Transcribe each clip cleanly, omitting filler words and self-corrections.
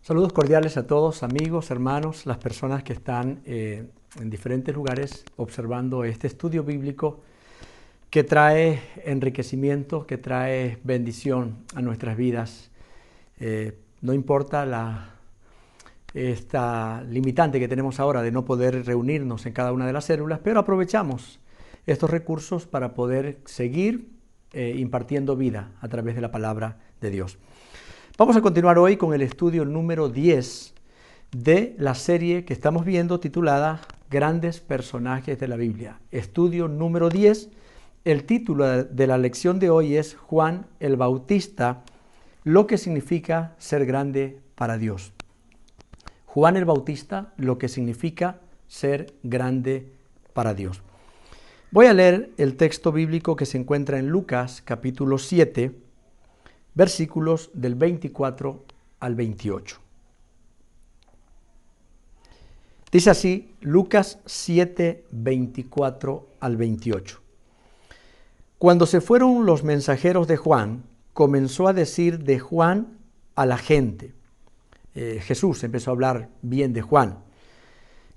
Saludos cordiales a todos, amigos, hermanos, las personas que están en diferentes lugares observando este estudio bíblico que trae enriquecimiento, que trae bendición a nuestras vidas. No importa esta limitante que tenemos ahora de no poder reunirnos en cada una de las células, pero aprovechamos estos recursos para poder seguir impartiendo vida a través de la palabra de Dios. Vamos a continuar hoy con el estudio número 10 de la serie que estamos viendo titulada Grandes Personajes de la Biblia. Estudio número 10. El título de la lección de hoy es Juan el Bautista, lo que significa ser grande para Dios. Juan el Bautista, lo que significa ser grande para Dios. Voy a leer el texto bíblico que se encuentra en Lucas capítulo 7, versículos del 24 al 28. Dice así, Lucas 7, 24 al 28. Cuando se fueron los mensajeros de Juan, comenzó a decir de Juan a la gente. Jesús empezó a hablar bien de Juan.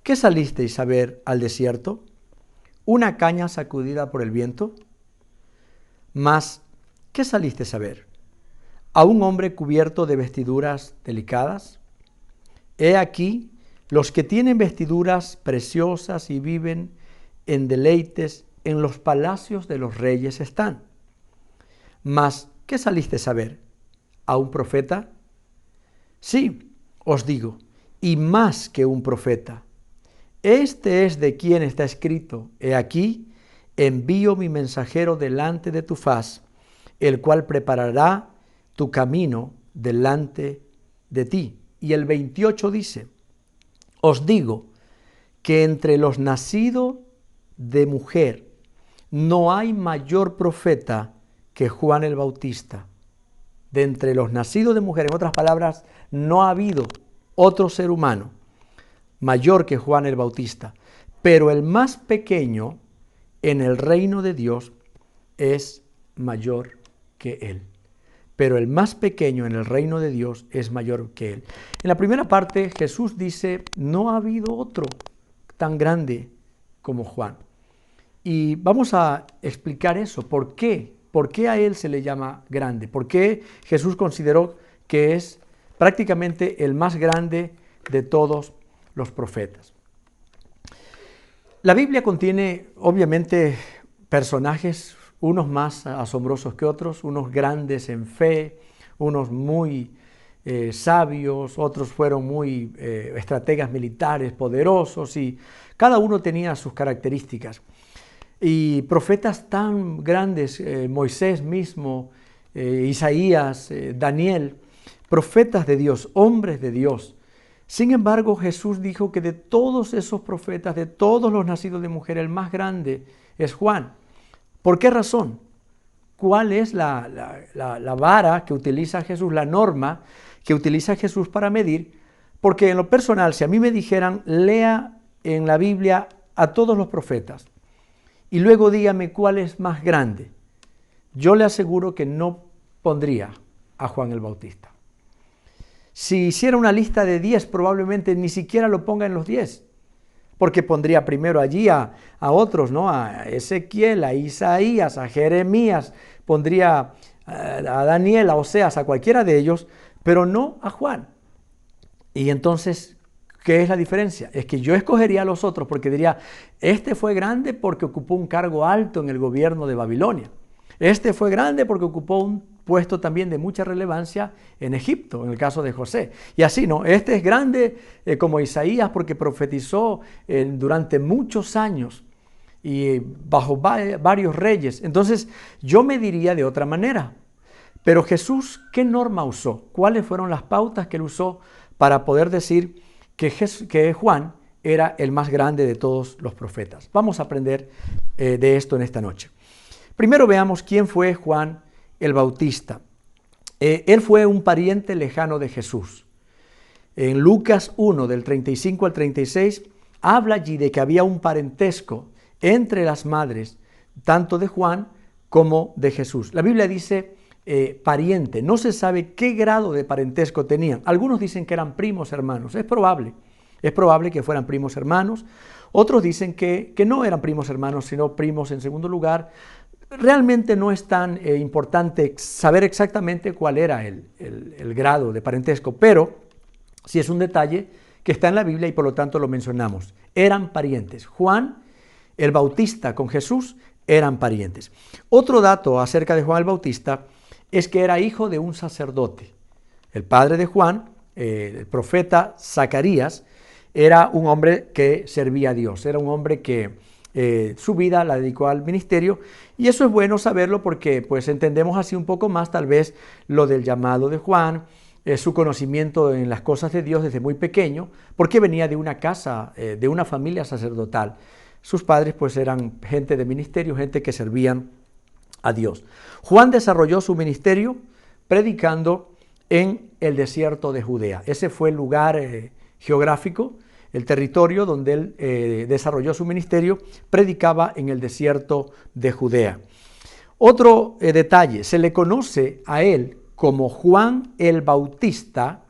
¿Qué salisteis a ver al desierto? ¿Una caña sacudida por el viento? Mas, ¿qué salisteis a ver? ¿A un hombre cubierto de vestiduras delicadas? He aquí, los que tienen vestiduras preciosas y viven en deleites en los palacios de los reyes están. Mas, ¿qué saliste a ver? ¿A un profeta? Sí, os digo, y más que un profeta. Este es de quien está escrito, he aquí, envío mi mensajero delante de tu faz, el cual preparará tu camino delante de ti. Y el 28 dice, os digo que entre los nacidos de mujer no hay mayor profeta que Juan el Bautista. De entre los nacidos de mujer, en otras palabras, no ha habido otro ser humano mayor que Juan el Bautista. Pero el más pequeño en el reino de Dios es mayor que él. Pero el más pequeño en el reino de Dios es mayor que él. En la primera parte Jesús dice, no ha habido otro tan grande como Juan. Y vamos a explicar eso. ¿Por qué? ¿Por qué a él se le llama grande? ¿Por qué Jesús consideró que es prácticamente el más grande de todos los profetas? La Biblia contiene obviamente personajes, unos más asombrosos que otros, unos grandes en fe, unos muy sabios, otros fueron muy estrategas militares poderosos y cada uno tenía sus características. Y profetas tan grandes, Moisés mismo, Isaías, Daniel, profetas de Dios, hombres de Dios. Sin embargo, Jesús dijo que de todos esos profetas, de todos los nacidos de mujer, el más grande es Juan. ¿Por qué razón? ¿Cuál es la vara que utiliza Jesús, la norma que utiliza Jesús para medir? Porque en lo personal, si a mí me dijeran, lea en la Biblia a todos los profetas y luego dígame cuál es más grande, yo le aseguro que no pondría a Juan el Bautista. Si hiciera una lista de 10, probablemente ni siquiera lo ponga en los 10. Porque pondría primero allí a otros, ¿no? A Ezequiel, a Isaías, a Jeremías, pondría a Daniel, a Oseas, a cualquiera de ellos, pero no a Juan. Y entonces, ¿qué es la diferencia? Es que yo escogería a los otros porque diría, este fue grande porque ocupó un cargo alto en el gobierno de Babilonia. Este fue grande porque ocupó un puesto también de mucha relevancia en Egipto, en el caso de José. Y así, ¿no? Este es grande como Isaías porque profetizó durante muchos años y bajo varios reyes. Entonces, yo me diría de otra manera. Pero Jesús, ¿qué norma usó? ¿Cuáles fueron las pautas que él usó para poder decir que Juan era el más grande de todos los profetas? Vamos a aprender de esto en esta noche. Primero veamos quién fue Juan el Bautista. Él fue un pariente lejano de Jesús. En Lucas 1, del 35 al 36, habla allí de que había un parentesco entre las madres, tanto de Juan como de Jesús. La Biblia dice pariente. No se sabe qué grado de parentesco tenían. Algunos dicen que eran primos hermanos. Es probable que fueran primos hermanos. Otros dicen que no eran primos hermanos, sino primos en segundo lugar. Realmente no es tan importante saber exactamente cuál era el grado de parentesco, pero sí es un detalle que está en la Biblia y por lo tanto lo mencionamos. Eran parientes. Juan el Bautista con Jesús eran parientes. Otro dato acerca de Juan el Bautista es que era hijo de un sacerdote. El padre de Juan, el profeta Zacarías, era un hombre que servía a Dios, era un hombre que su vida la dedicó al ministerio, y eso es bueno saberlo porque pues entendemos así un poco más tal vez lo del llamado de Juan, su conocimiento en las cosas de Dios desde muy pequeño, porque venía de una casa, de una familia sacerdotal. Sus padres pues eran gente de ministerio, gente que servían a Dios. Juan desarrolló su ministerio predicando en el desierto de Judea. Ese fue el lugar geográfico, el territorio donde él desarrolló su ministerio, predicaba en el desierto de Judea. Otro detalle, se le conoce a él como Juan el Bautista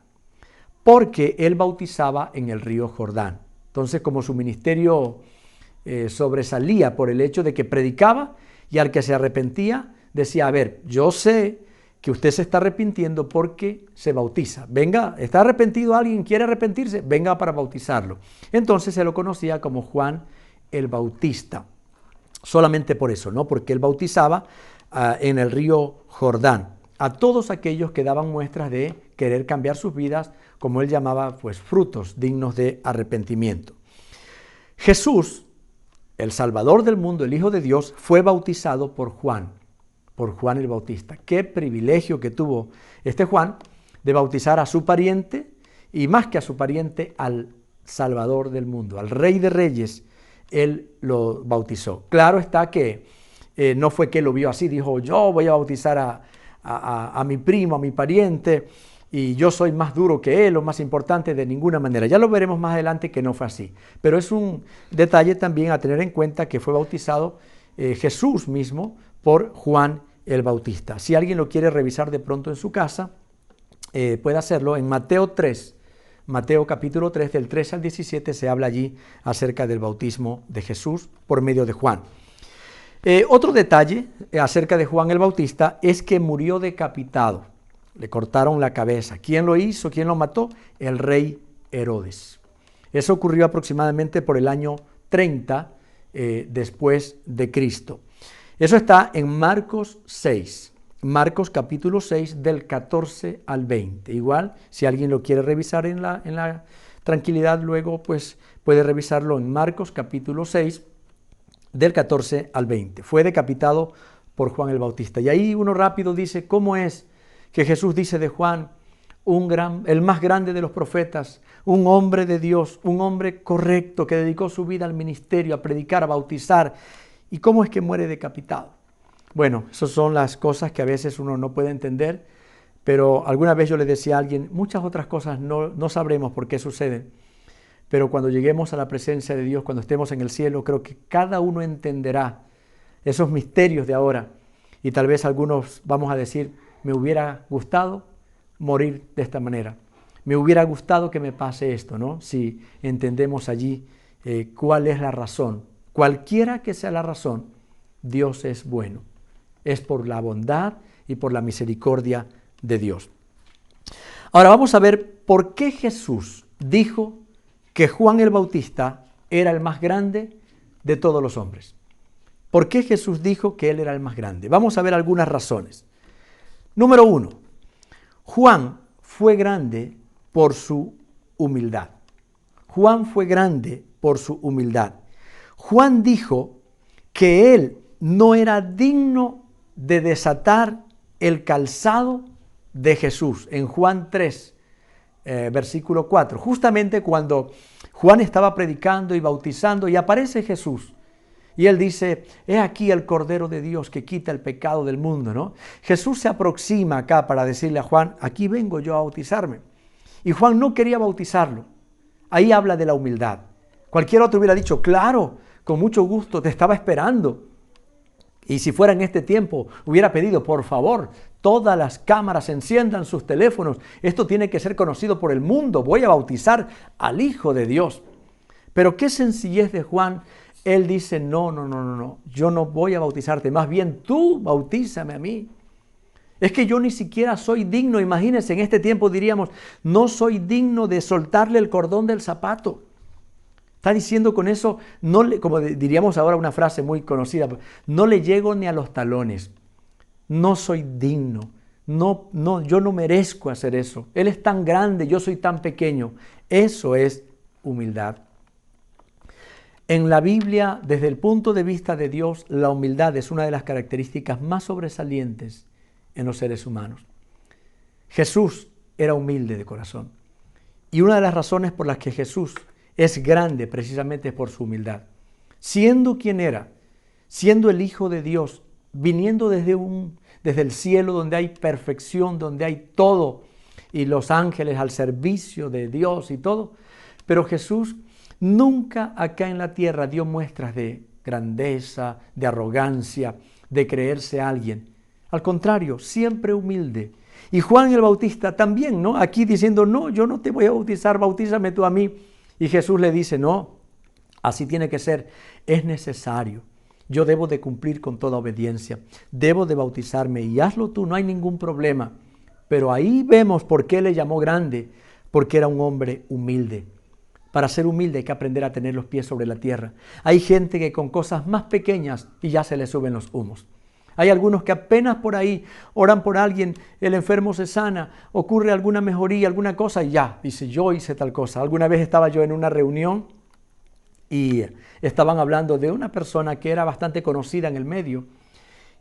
porque él bautizaba en el río Jordán. Entonces, como su ministerio sobresalía por el hecho de que predicaba y al que se arrepentía decía, a ver, yo sé que usted se está arrepintiendo porque se bautiza. Venga, ¿está arrepentido alguien? ¿Quiere arrepentirse? Venga para bautizarlo. Entonces se lo conocía como Juan el Bautista. Solamente por eso, ¿no? Porque él bautizaba en el río Jordán a todos aquellos que daban muestras de querer cambiar sus vidas, como él llamaba, pues frutos dignos de arrepentimiento. Jesús, el Salvador del mundo, el Hijo de Dios, fue bautizado por Juan el Bautista. Qué privilegio que tuvo este Juan de bautizar a su pariente y más que a su pariente, al Salvador del mundo, al Rey de Reyes, él lo bautizó. Claro está que no fue que lo vio así, dijo yo voy a bautizar a mi primo, a mi pariente, y yo soy más duro que él o más importante, de ninguna manera. Ya lo veremos más adelante que no fue así. Pero es un detalle también a tener en cuenta que fue bautizado Jesús mismo por Juan el Bautista. Si alguien lo quiere revisar de pronto en su casa, puede hacerlo en Mateo 3. Mateo capítulo 3, del 13 al 17, se habla allí acerca del bautismo de Jesús por medio de Juan. Otro detalle acerca de Juan el Bautista es que murió decapitado. Le cortaron la cabeza. ¿Quién lo hizo? ¿Quién lo mató? El rey Herodes. Eso ocurrió aproximadamente por el año 30 después de Cristo. Eso está en Marcos 6. Marcos capítulo 6 del 14 al 20. Igual, si alguien lo quiere revisar en la tranquilidad, luego pues puede revisarlo en Marcos capítulo 6 del 14 al 20. Fue decapitado por Juan el Bautista. Y ahí uno rápido dice, ¿cómo es que Jesús dice de Juan, el más grande de los profetas, un hombre de Dios, un hombre correcto que dedicó su vida al ministerio, a predicar, a bautizar? ¿Y cómo es que muere decapitado? Bueno, esas son las cosas que a veces uno no puede entender, pero alguna vez yo le decía a alguien, muchas otras cosas no sabremos por qué suceden, pero cuando lleguemos a la presencia de Dios, cuando estemos en el cielo, creo que cada uno entenderá esos misterios de ahora, y tal vez algunos vamos a decir, me hubiera gustado morir de esta manera, me hubiera gustado que me pase esto, ¿no? Si entendemos allí cuál es la razón. Cualquiera que sea la razón, Dios es bueno. Es por la bondad y por la misericordia de Dios. Ahora vamos a ver por qué Jesús dijo que Juan el Bautista era el más grande de todos los hombres. ¿Por qué Jesús dijo que él era el más grande? Vamos a ver algunas razones. Número 1, Juan fue grande por su humildad. Juan fue grande por su humildad. Juan dijo que él no era digno de desatar el calzado de Jesús. En Juan 3, versículo 4, justamente cuando Juan estaba predicando y bautizando y aparece Jesús. Y él dice, he aquí el Cordero de Dios que quita el pecado del mundo, ¿no? Jesús se aproxima acá para decirle a Juan, aquí vengo yo a bautizarme. Y Juan no quería bautizarlo. Ahí habla de la humildad. Cualquier otro hubiera dicho, claro, con mucho gusto, te estaba esperando. Y si fuera en este tiempo, hubiera pedido, por favor, todas las cámaras enciendan sus teléfonos. Esto tiene que ser conocido por el mundo. Voy a bautizar al Hijo de Dios. Pero qué sencillez de Juan. Él dice, no, yo no voy a bautizarte. Más bien tú bautízame a mí. Es que yo ni siquiera soy digno. Imagínense, en este tiempo diríamos, no soy digno de soltarle el cordón del zapato. Está diciendo con eso, como diríamos ahora una frase muy conocida, no le llego ni a los talones. No soy digno. Yo no merezco hacer eso. Él es tan grande, yo soy tan pequeño. Eso es humildad. En la Biblia, desde el punto de vista de Dios, la humildad es una de las características más sobresalientes en los seres humanos. Jesús era humilde de corazón. Y una de las razones por las que Jesús es grande precisamente por su humildad. Siendo quien era, siendo el Hijo de Dios, viniendo desde el cielo donde hay perfección, donde hay todo, y los ángeles al servicio de Dios y todo. Pero Jesús nunca acá en la tierra dio muestras de grandeza, de arrogancia, de creerse alguien. Al contrario, siempre humilde. Y Juan el Bautista también, ¿no? Aquí diciendo, no, yo no te voy a bautizar, bautízame tú a mí. Y Jesús le dice, no, así tiene que ser, es necesario. Yo debo de cumplir con toda obediencia, debo de bautizarme y hazlo tú, no hay ningún problema. Pero ahí vemos por qué le llamó grande, porque era un hombre humilde. Para ser humilde hay que aprender a tener los pies sobre la tierra. Hay gente que con cosas más pequeñas y ya se le suben los humos. Hay algunos que apenas por ahí oran por alguien, el enfermo se sana, ocurre alguna mejoría, alguna cosa y ya, dice, yo hice tal cosa. Alguna vez estaba yo en una reunión y estaban hablando de una persona que era bastante conocida en el medio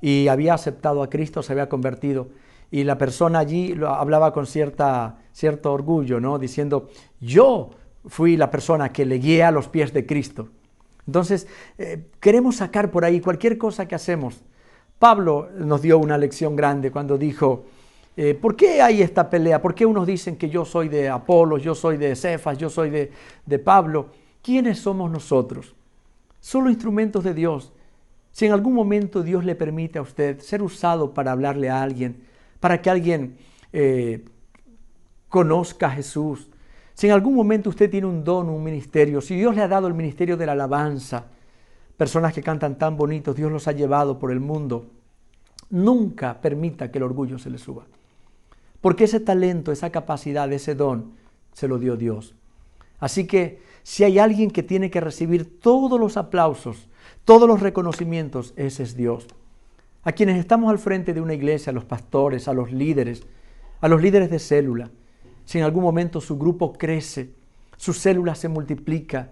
y había aceptado a Cristo, se había convertido. Y la persona allí hablaba con cierto orgullo, ¿no? Diciendo, yo fui la persona que le guié a los pies de Cristo. Entonces, queremos sacar por ahí cualquier cosa que hacemos. Pablo nos dio una lección grande cuando dijo, ¿por qué hay esta pelea? ¿Por qué unos dicen que yo soy de Apolos, yo soy de Cefas, yo soy de Pablo? ¿Quiénes somos nosotros? Solo instrumentos de Dios. Si en algún momento Dios le permite a usted ser usado para hablarle a alguien, para que alguien conozca a Jesús, si en algún momento usted tiene un don, un ministerio, si Dios le ha dado el ministerio de la alabanza, personas que cantan tan bonitos, Dios los ha llevado por el mundo. Nunca permita que el orgullo se le suba. Porque ese talento, esa capacidad, ese don, se lo dio Dios. Así que si hay alguien que tiene que recibir todos los aplausos, todos los reconocimientos, ese es Dios. A quienes estamos al frente de una iglesia, a los pastores, a los líderes de célula, si en algún momento su grupo crece, su célula se multiplica,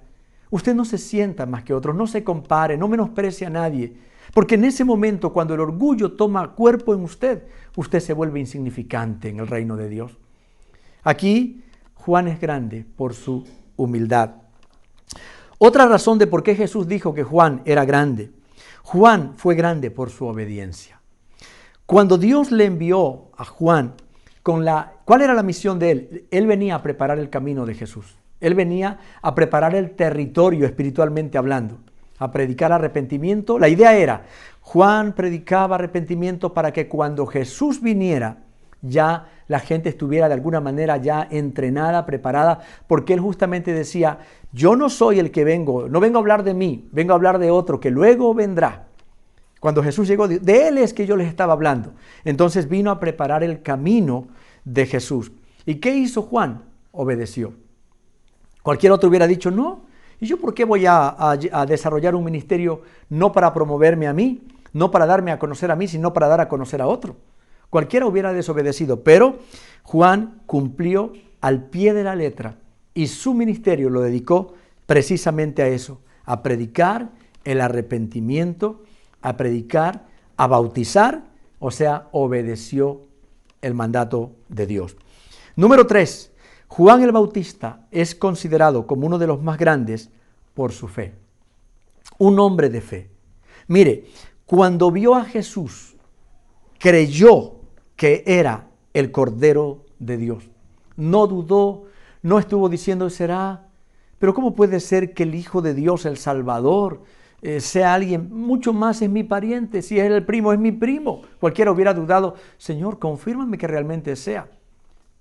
usted no se sienta más que otros, no se compare, no menosprecie a nadie, porque en ese momento cuando el orgullo toma cuerpo en usted, usted se vuelve insignificante en el reino de Dios. Aquí Juan es grande por su humildad. Otra razón de por qué Jesús dijo que Juan era grande. Juan fue grande por su obediencia. Cuando Dios le envió a Juan, ¿cuál era la misión de él? Él venía a preparar el camino de Jesús. Él venía a preparar el territorio espiritualmente hablando, a predicar arrepentimiento. La idea era, Juan predicaba arrepentimiento para que cuando Jesús viniera, ya la gente estuviera de alguna manera ya entrenada, preparada, porque él justamente decía, yo no soy el que vengo, no vengo a hablar de mí, vengo a hablar de otro que luego vendrá. Cuando Jesús llegó, de él es que yo les estaba hablando. Entonces vino a preparar el camino de Jesús. ¿Y qué hizo Juan? Obedeció. Cualquier otro hubiera dicho, no, ¿y yo por qué voy a desarrollar un ministerio no para promoverme a mí, no para darme a conocer a mí, sino para dar a conocer a otro? Cualquiera hubiera desobedecido, pero Juan cumplió al pie de la letra y su ministerio lo dedicó precisamente a eso, a predicar el arrepentimiento, a predicar, a bautizar, o sea, obedeció el mandato de Dios. Número 3. Juan el Bautista es considerado como uno de los más grandes por su fe. Un hombre de fe. Mire, cuando vio a Jesús, creyó que era el Cordero de Dios. No dudó, no estuvo diciendo, ¿será? Pero ¿cómo puede ser que el Hijo de Dios, el Salvador, sea alguien, mucho más es mi pariente, si es el primo, es mi primo. Cualquiera hubiera dudado, Señor, confírmame que realmente sea.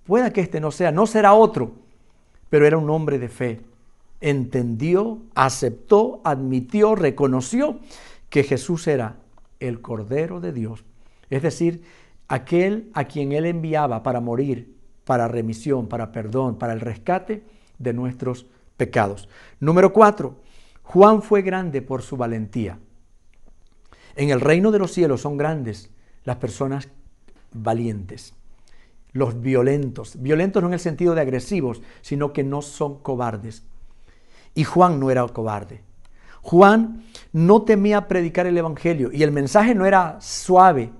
Pueda que este no sea, no será otro, pero era un hombre de fe. Entendió, aceptó, admitió, reconoció que Jesús era el Cordero de Dios, es decir, aquel a quien Él enviaba para morir, para remisión, para perdón, para el rescate de nuestros pecados. Número 4, Juan fue grande por su valentía. En el reino de los cielos son grandes las personas valientes, los violentos no en el sentido de agresivos, sino que no son cobardes. Y Juan no era cobarde. Juan no temía predicar el evangelio y el mensaje no era suave.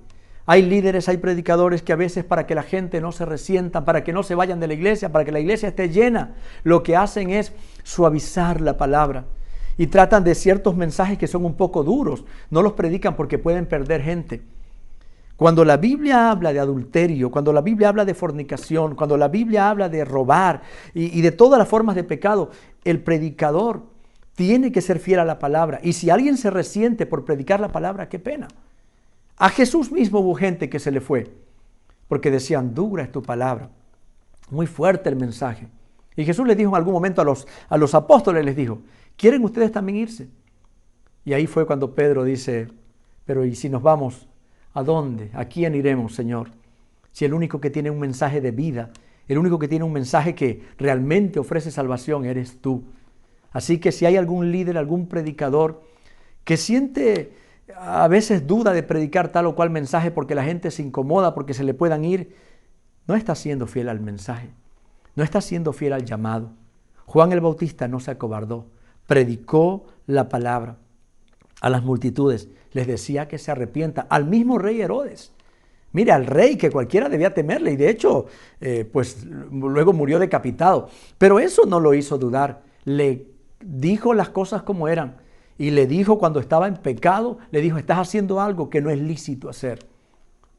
Hay líderes, hay predicadores que a veces para que la gente no se resienta, para que no se vayan de la iglesia, para que la iglesia esté llena, lo que hacen es suavizar la palabra y tratan de ciertos mensajes que son un poco duros. No los predican porque pueden perder gente. Cuando la Biblia habla de adulterio, cuando la Biblia habla de fornicación, cuando la Biblia habla de robar y de todas las formas de pecado, el predicador tiene que ser fiel a la palabra. Y si alguien se resiente por predicar la palabra, qué pena. A Jesús mismo hubo gente que se le fue porque decían, dura es tu palabra. Muy fuerte el mensaje. Y Jesús les dijo en algún momento a los apóstoles, les dijo, ¿quieren ustedes también irse? Y ahí fue cuando Pedro dice, pero ¿y si nos vamos? ¿A dónde? ¿A quién iremos, Señor? Si el único que tiene un mensaje de vida, el único que tiene un mensaje que realmente ofrece salvación eres tú. Así que si hay algún líder, algún predicador que siente a veces duda de predicar tal o cual mensaje porque la gente se incomoda, porque se le puedan ir, no está siendo fiel al mensaje, no está siendo fiel al llamado. Juan el Bautista no se acobardó, predicó la palabra a las multitudes, les decía que se arrepienta, al mismo rey Herodes. Mire, al rey que cualquiera debía temerle y de hecho, pues luego murió decapitado. Pero eso no lo hizo dudar, le dijo las cosas como eran y le dijo cuando estaba en pecado, le dijo, estás haciendo algo que no es lícito hacer.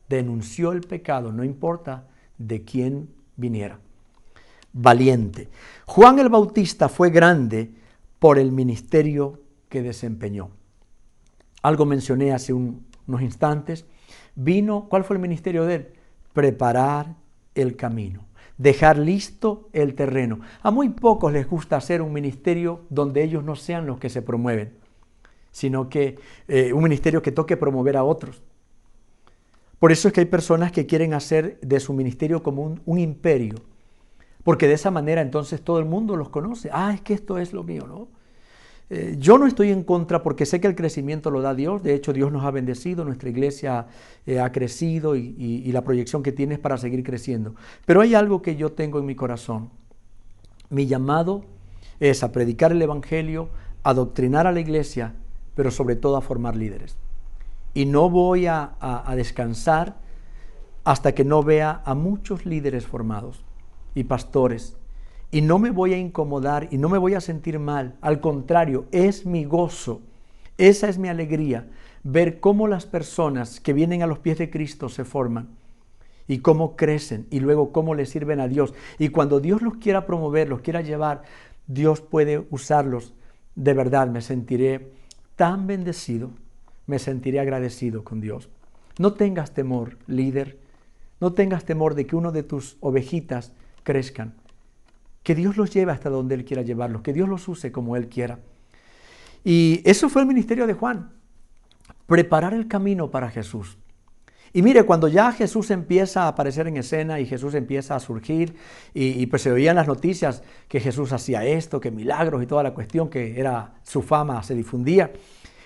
Denunció el pecado, no importa de quién viniera. Valiente. Juan el Bautista fue grande por el ministerio que desempeñó. Algo mencioné hace unos instantes. Vino, ¿cuál fue el ministerio de él? Preparar el camino, dejar listo el terreno. A muy pocos les gusta hacer un ministerio donde ellos no sean los que se promueven, sino que un ministerio que toque promover a otros. Por eso es que hay personas que quieren hacer de su ministerio como un imperio, porque de esa manera entonces todo el mundo los conoce. Es que esto es lo mío, ¿no? Yo no estoy en contra porque sé que el crecimiento lo da Dios. De hecho, Dios nos ha bendecido, nuestra iglesia ha crecido y la proyección que tiene es para seguir creciendo. Pero hay algo que yo tengo en mi corazón. Mi llamado es a predicar el evangelio, a doctrinar a la iglesia, pero sobre todo a formar líderes. Y no voy a descansar hasta que no vea a muchos líderes formados y pastores. Y no me voy a incomodar y no me voy a sentir mal. Al contrario, es mi gozo, esa es mi alegría, ver cómo las personas que vienen a los pies de Cristo se forman y cómo crecen y luego cómo le sirven a Dios. Y cuando Dios los quiera promover, los quiera llevar, Dios puede usarlos. De verdad me sentiré tan bendecido, me sentiré agradecido con Dios. No tengas temor, líder, no tengas temor de que uno de tus ovejitas crezcan. Que Dios los lleve hasta donde Él quiera llevarlos, que Dios los use como Él quiera. Y eso fue el ministerio de Juan, preparar el camino para Jesús. Y mire, cuando ya Jesús empieza a aparecer en escena y Jesús empieza a surgir y pues se oían las noticias que Jesús hacía esto, que milagros y toda la cuestión, que era su fama se difundía,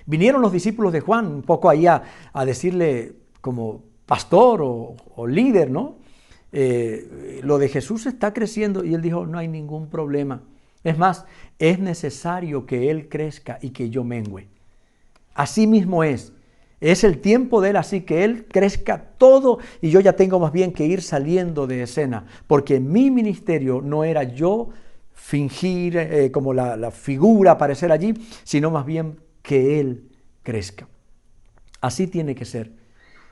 vinieron los discípulos de Juan un poco ahí a decirle como pastor o líder, ¿no? Lo de Jesús está creciendo y él dijo, no hay ningún problema. Es más, es necesario que Él crezca y que yo mengüe. Así mismo es el tiempo de Él, así que Él crezca todo y yo ya tengo más bien que ir saliendo de escena, porque mi ministerio no era yo fingir como la figura, aparecer allí, sino más bien que Él crezca. Así tiene que ser.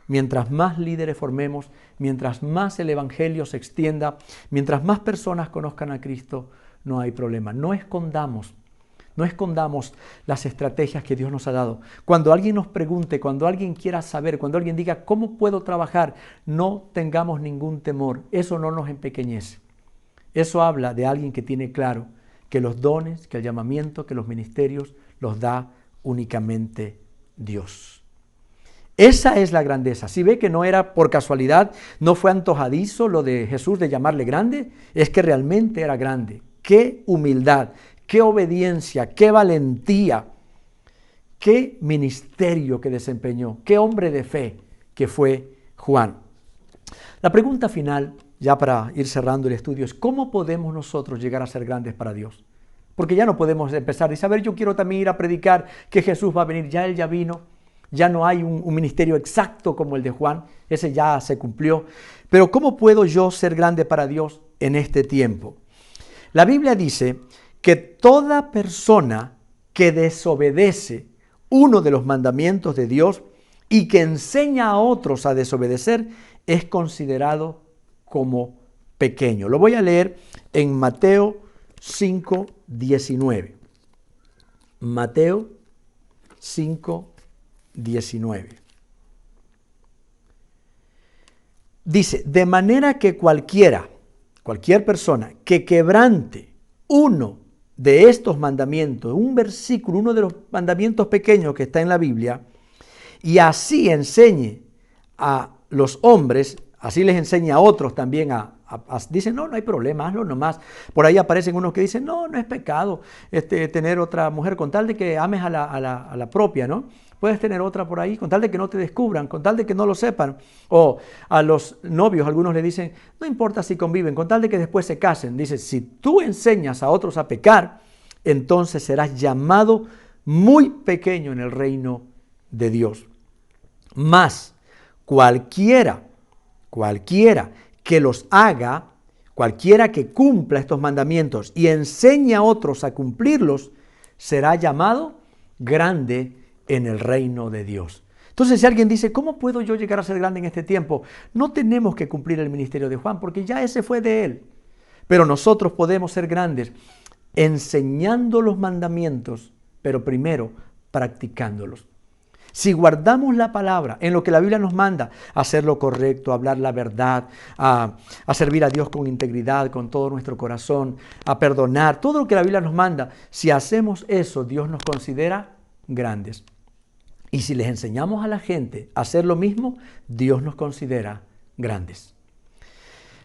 Mientras más líderes formemos, mientras más el evangelio se extienda, mientras más personas conozcan a Cristo, no hay problema. No escondamos No escondamos las estrategias que Dios nos ha dado. Cuando alguien nos pregunte, cuando alguien quiera saber, cuando alguien diga, ¿cómo puedo trabajar? No tengamos ningún temor. Eso no nos empequeñece. Eso habla de alguien que tiene claro que los dones, que el llamamiento, que los ministerios los da únicamente Dios. Esa es la grandeza. Si ve que no era por casualidad, no fue antojadizo lo de Jesús de llamarle grande, es que realmente era grande. ¡Qué humildad! ¡Qué obediencia! ¡Qué valentía! ¡Qué ministerio que desempeñó! ¡Qué hombre de fe que fue Juan! La pregunta final, ya para ir cerrando el estudio, es ¿cómo podemos nosotros llegar a ser grandes para Dios? Porque ya no podemos empezar y saber, yo quiero también ir a predicar que Jesús va a venir, ya Él ya vino, ya no hay un ministerio exacto como el de Juan, ese ya se cumplió. Pero ¿cómo puedo yo ser grande para Dios en este tiempo? La Biblia dice que toda persona que desobedece uno de los mandamientos de Dios y que enseña a otros a desobedecer es considerado como pequeño. Lo voy a leer en Mateo 5:19. Mateo 5:19. Dice, de manera que cualquier persona que quebrante uno de estos mandamientos, un versículo, uno de los mandamientos pequeños que está en la Biblia, y así enseñe a los hombres, así les enseña a otros también dicen, no hay problema, hazlo nomás. Por ahí aparecen unos que dicen, no es pecado tener otra mujer con tal de que ames a la propia, ¿no? Puedes tener otra por ahí con tal de que no te descubran, con tal de que no lo sepan. O a los novios, algunos le dicen, no importa si conviven, con tal de que después se casen. Dice, si tú enseñas a otros a pecar, entonces serás llamado muy pequeño en el reino de Dios. Mas cualquiera que los haga, cualquiera que cumpla estos mandamientos y enseñe a otros a cumplirlos, será llamado grande en el reino de Dios. Entonces, si alguien dice, ¿cómo puedo yo llegar a ser grande en este tiempo? No tenemos que cumplir el ministerio de Juan, porque ya ese fue de él. Pero nosotros podemos ser grandes enseñando los mandamientos, pero primero practicándolos. Si guardamos la palabra en lo que la Biblia nos manda, hacer lo correcto, hablar la verdad, a servir a Dios con integridad, con todo nuestro corazón, a perdonar, todo lo que la Biblia nos manda, si hacemos eso, Dios nos considera grandes. Y si les enseñamos a la gente a hacer lo mismo, Dios nos considera grandes.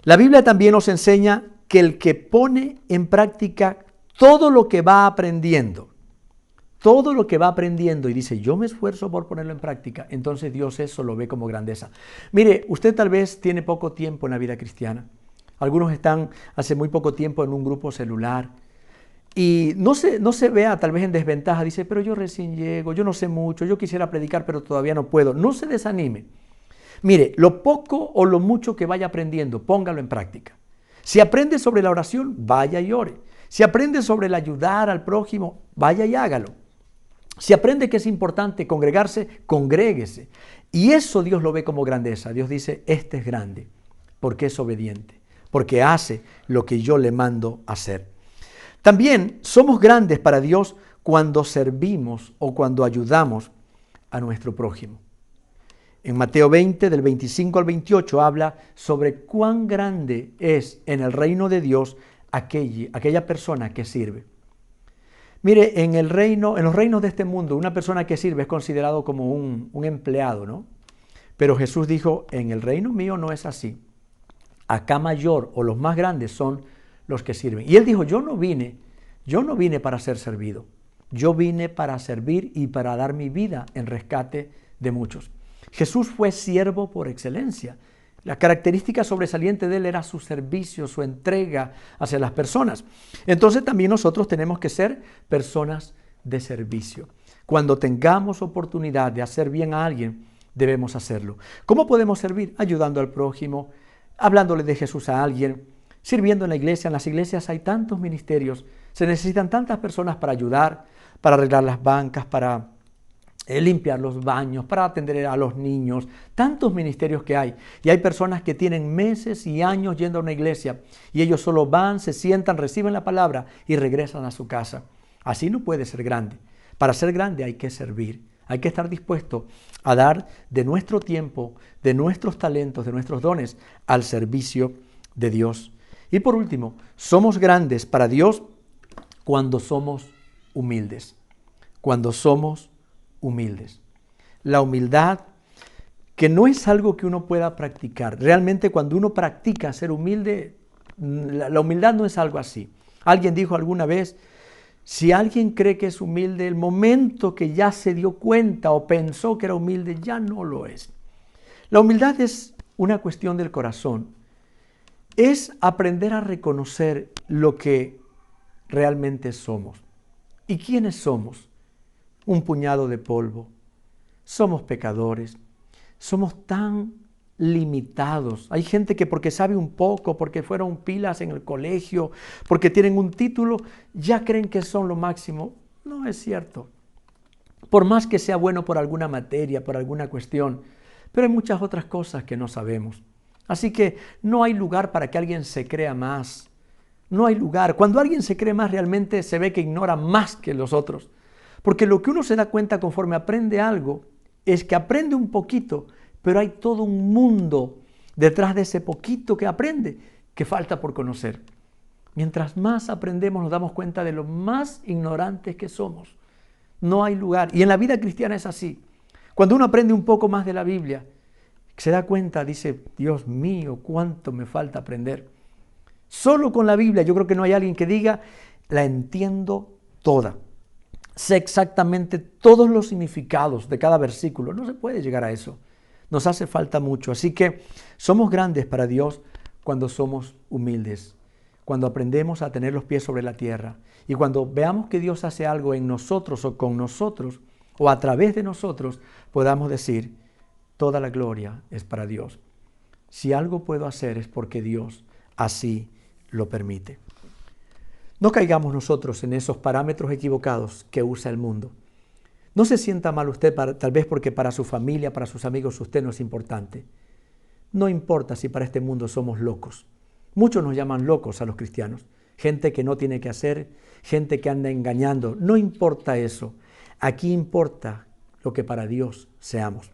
La Biblia también nos enseña que el que pone en práctica todo lo que va aprendiendo y dice, yo me esfuerzo por ponerlo en práctica, entonces Dios eso lo ve como grandeza. Mire, usted tal vez tiene poco tiempo en la vida cristiana. Algunos están hace muy poco tiempo en un grupo celular y no se vea tal vez en desventaja. Dice, pero yo recién llego, yo no sé mucho, yo quisiera predicar, pero todavía no puedo. No se desanime. Mire, lo poco o lo mucho que vaya aprendiendo, póngalo en práctica. Si aprende sobre la oración, vaya y ore. Si aprende sobre el ayudar al prójimo, vaya y hágalo. Si aprende que es importante congregarse, congréguese. Y eso Dios lo ve como grandeza. Dios dice, este es grande, porque es obediente, porque hace lo que yo le mando hacer. También somos grandes para Dios cuando servimos o cuando ayudamos a nuestro prójimo. En Mateo 20, del 25 al 28, habla sobre cuán grande es en el reino de Dios aquella persona que sirve. Mire, en los reinos de este mundo, una persona que sirve es considerado como un empleado, ¿no? Pero Jesús dijo, en el reino mío no es así. Acá mayor o los más grandes son los que sirven. Y él dijo, yo no vine para ser servido. Yo vine para servir y para dar mi vida en rescate de muchos. Jesús fue siervo por excelencia. La característica sobresaliente de él era su servicio, su entrega hacia las personas. Entonces también nosotros tenemos que ser personas de servicio. Cuando tengamos oportunidad de hacer bien a alguien, debemos hacerlo. ¿Cómo podemos servir? Ayudando al prójimo, hablándole de Jesús a alguien, sirviendo en la iglesia. En las iglesias hay tantos ministerios, se necesitan tantas personas para ayudar, para arreglar las bancas, para limpiar los baños, para atender a los niños, tantos ministerios que hay. Y hay personas que tienen meses y años yendo a una iglesia y ellos solo van, se sientan, reciben la palabra y regresan a su casa. Así no puede ser grande. Para ser grande hay que servir. Hay que estar dispuesto a dar de nuestro tiempo, de nuestros talentos, de nuestros dones al servicio de Dios. Y por último, somos grandes para Dios cuando somos humildes. Cuando somos humildes. La humildad, que no es algo que uno pueda practicar. Realmente cuando uno practica ser humilde, la humildad no es algo así. Alguien dijo alguna vez, si alguien cree que es humilde, el momento que ya se dio cuenta o pensó que era humilde, ya no lo es. La humildad es una cuestión del corazón. Es aprender a reconocer lo que realmente somos. ¿Y quiénes somos? Un puñado de polvo. Somos pecadores. Somos tan limitados. Hay gente que porque sabe un poco, porque fueron pilas en el colegio, porque tienen un título, ya creen que son lo máximo. No es cierto. Por más que sea bueno por alguna materia, por alguna cuestión, pero hay muchas otras cosas que no sabemos. Así que no hay lugar para que alguien se crea más. No hay lugar. Cuando alguien se cree más, realmente se ve que ignora más que los otros. Porque lo que uno se da cuenta conforme aprende algo es que aprende un poquito, pero hay todo un mundo detrás de ese poquito que aprende que falta por conocer. Mientras más aprendemos nos damos cuenta de lo más ignorantes que somos. No hay lugar. Y en la vida cristiana es así. Cuando uno aprende un poco más de la Biblia, se da cuenta, dice, Dios mío, cuánto me falta aprender. Solo con la Biblia yo creo que no hay alguien que diga, la entiendo toda. Sé exactamente todos los significados de cada versículo. No se puede llegar a eso. Nos hace falta mucho. Así que somos grandes para Dios cuando somos humildes, cuando aprendemos a tener los pies sobre la tierra y cuando veamos que Dios hace algo en nosotros o con nosotros o a través de nosotros, podamos decir, toda la gloria es para Dios. Si algo puedo hacer es porque Dios así lo permite. No caigamos nosotros en esos parámetros equivocados que usa el mundo. No se sienta mal usted tal vez porque para su familia, para sus amigos, usted no es importante. No importa si para este mundo somos locos. Muchos nos llaman locos a los cristianos. Gente que no tiene que hacer, gente que anda engañando. No importa eso. Aquí importa lo que para Dios seamos.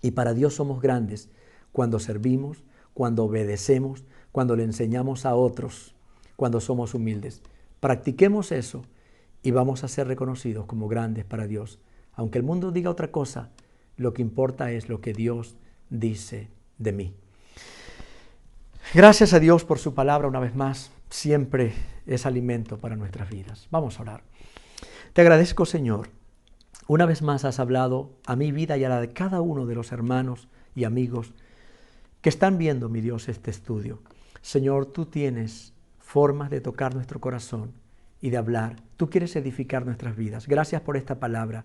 Y para Dios somos grandes cuando servimos, cuando obedecemos, cuando le enseñamos a otros, cuando somos humildes. Practiquemos eso y vamos a ser reconocidos como grandes para Dios. Aunque el mundo diga otra cosa, lo que importa es lo que Dios dice de mí. Gracias a Dios por su palabra una vez más. Siempre es alimento para nuestras vidas. Vamos a orar. Te agradezco, Señor. Una vez más has hablado a mi vida y a la de cada uno de los hermanos y amigos que están viendo, mi Dios, este estudio. Señor, tú tienes formas de tocar nuestro corazón y de hablar. Tú quieres edificar nuestras vidas. Gracias por esta palabra.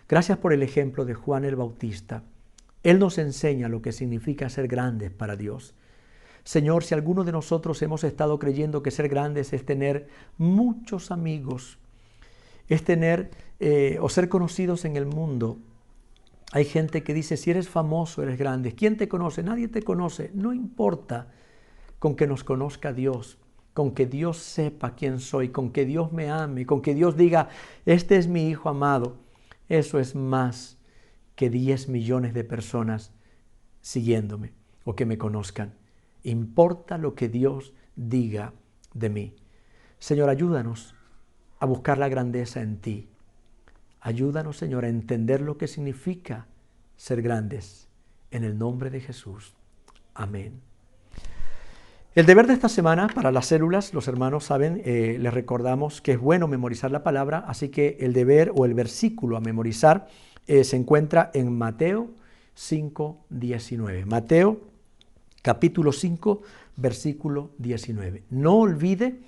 Gracias por el ejemplo de Juan el Bautista. Él nos enseña lo que significa ser grandes para Dios. Señor, si alguno de nosotros hemos estado creyendo que ser grandes es tener muchos amigos, es tener o ser conocidos en el mundo. Hay gente que dice, si eres famoso, eres grande. ¿Quién te conoce? Nadie te conoce. No importa, con que nos conozca Dios, con que Dios sepa quién soy, con que Dios me ame, con que Dios diga, este es mi hijo amado. Eso es más que 10 millones de personas siguiéndome o que me conozcan. Importa lo que Dios diga de mí. Señor, ayúdanos a buscar la grandeza en ti. Ayúdanos, Señor, a entender lo que significa ser grandes. En el nombre de Jesús. Amén. El deber de esta semana para las células, los hermanos saben, les recordamos que es bueno memorizar la palabra, así que el deber o el versículo a memorizar se encuentra en Mateo 5:19. Mateo capítulo 5, versículo 19. No olvide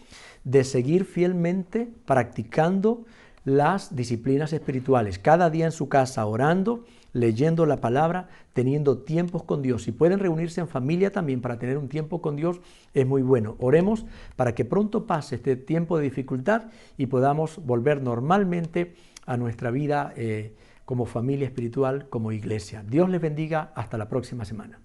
de seguir fielmente practicando las disciplinas espirituales, cada día en su casa orando, leyendo la palabra, teniendo tiempos con Dios. Si pueden reunirse en familia también para tener un tiempo con Dios, es muy bueno. Oremos para que pronto pase este tiempo de dificultad y podamos volver normalmente a nuestra vida como familia espiritual, como iglesia. Dios les bendiga. Hasta la próxima semana.